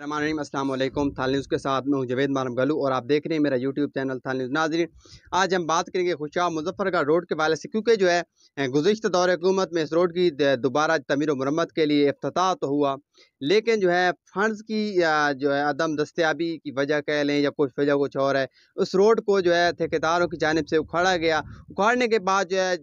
अस्सलाम वालेकुम। थाल न्यूज़ के साथ मैं हूं जवेद मानव गलू और आप देख रहे हैं मेरा यूट्यूब चैनल थाल न्यूज़। नाज़रीन, आज हम बात करेंगे खुशाब मुजफ्फरगढ़ रोड के वाले से, क्योंकि जो है गुज़िश्ता दौर हुकूमत में इस रोड की दोबारा तमीर व मरम्मत के लिए इफ्तिताह तो हुआ, लेकिन जो है फंड्स की जो है अदम दस्तियाबी की वजह कह लें या कुछ वजह कुछ और है, उस रोड को जो है ठेकेदारों की जानिब से उखाड़ा गया। उखाड़ने के बाद जो है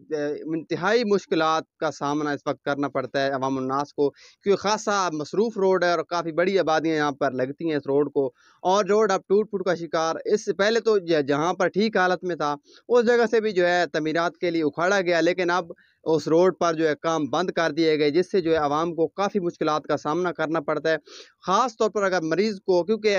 इंतहाई मुश्किलात का सामना इस वक्त करना पड़ता है अवाम उन्नास को, क्योंकि खासा मसरूफ़ रोड है और काफ़ी बड़ी आबादियाँ यहाँ पर लगती हैं इस रोड को। और रोड अब टूट फूट का शिकार, इससे पहले तो जहाँ पर ठीक हालत में था उस जगह से भी जो है तमीरात के लिए उखाड़ा गया, लेकिन अब उस रोड पर जो है काम बंद कर दिए गए, जिससे जो है आवाम को काफ़ी मुश्किलात का सामना करना पड़ता है। ख़ास तौर पर अगर मरीज़ को, क्योंकि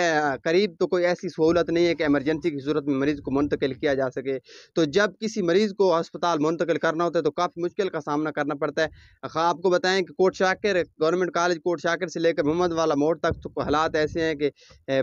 करीब तो कोई ऐसी सहूलत नहीं है कि एमरजेंसी की सूरत में मरीज़ को मुंतकिल किया जा सके, तो जब किसी मरीज़ को अस्पताल मुंतकिल करना होता है तो काफ़ी मुश्किल का सामना करना पड़ता है। आपको बताएं कि कोट शाकिर गवर्नमेंट कॉलेज कोट शाकिर से लेकर मोहम्मद वाला मोड़ तक तो हालात ऐसे हैं कि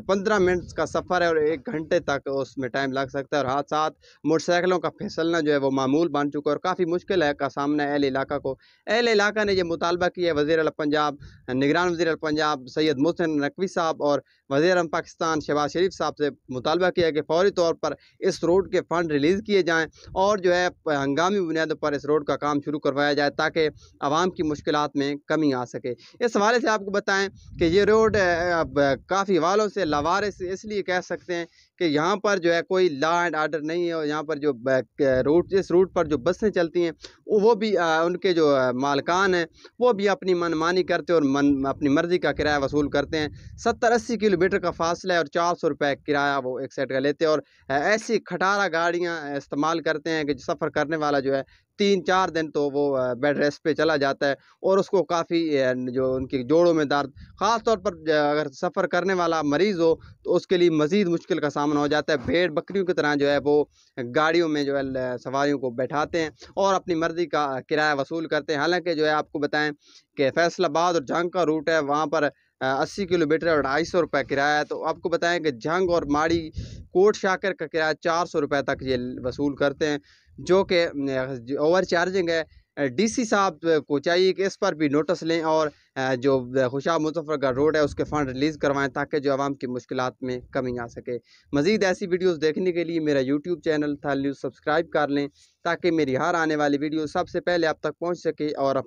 15 मिनट का सफ़र है और 1 घंटे तक उसमें टाइम लग सकता है। और हाथ साथ मोटरसाइकिलों का फिसलना जो है वो मामूल बन चुका है और काफ़ी मुश्किल है का सामना है अहले इलाका को। अहले इलाका ने ये मुतालबा किया है वज़ीर आला पंजाब, निगरान वज़ीर आला पंजाब सैयद मोहसिन नकवी साहब और वज़ीर आज़म पाकिस्तान शहबाज शरीफ साहब से मुतालबा किया कि फौरी तौर पर इस रोड के फ़ंड रिलीज़ किए जाएँ और जो है हंगामी बुनियादों पर इस रोड का काम शुरू करवाया जाए, ताकि आवाम की मुश्किलात में कमी आ सके। इस हवाले से आपको बताएं कि ये रोड अब काफ़ी वालों से लावारिस इसलिए कह सकते हैं कि यहाँ पर जो है कोई लॉ एंड आर्डर नहीं है, और यहाँ पर जो रूट इस रूट पर जो बसें चलती हैं वो भी उनके जो मालकान हैं वो भी अपनी मनमानी करते हैं और अपनी मर्ज़ी का किराया वसूल करते हैं। 70-80 किलोमीटर का फासला है और 400 रुपये किराया वो एक साइड का लेते हैं, और ऐसी खटारा गाड़ियाँ इस्तेमाल करते हैं कि सफ़र करने वाला जो है 3-4 दिन तो वो बेड रेस्ट पे चला जाता है और उसको काफ़ी जो उनकी जोड़ों में दर्द, ख़ास तौर पर अगर सफ़र करने वाला मरीज़ हो तो उसके लिए मज़ीद मुश्किल का सामना हो जाता है। भेड़ बकरियों की तरह जो है वो गाड़ियों में जो है सवारियों को बैठाते हैं और अपनी मर्ज़ी का किराया वसूल करते हैं। हालाँकि जो है आपको बताएँ कि फैसलाबाद और जंग का रूट है, वहाँ पर 80 किलोमीटर और 250 रुपये किराया है। तो आपको बताएँ कि जंग और माड़ी कोट शाकर का किराया 400 रुपये तक ये वसूल करते हैं, जो कि ओवर चार्जिंग है। डीसी साहब को चाहिए कि इस पर भी नोटिस लें और जो खुशाब मुजफ्फरगढ़ रोड है उसके फ़ंड रिलीज़ करवाएं, ताकि जो आवाम की मुश्किलात में कमी आ सके। मज़ीद ऐसी वीडियोज़ देखने के लिए मेरा यूट्यूब चैनल थाल न्यूज़ सब्सक्राइब कर लें, ताकि मेरी हर आने वाली वीडियो सबसे पहले आप तक पहुँच सके और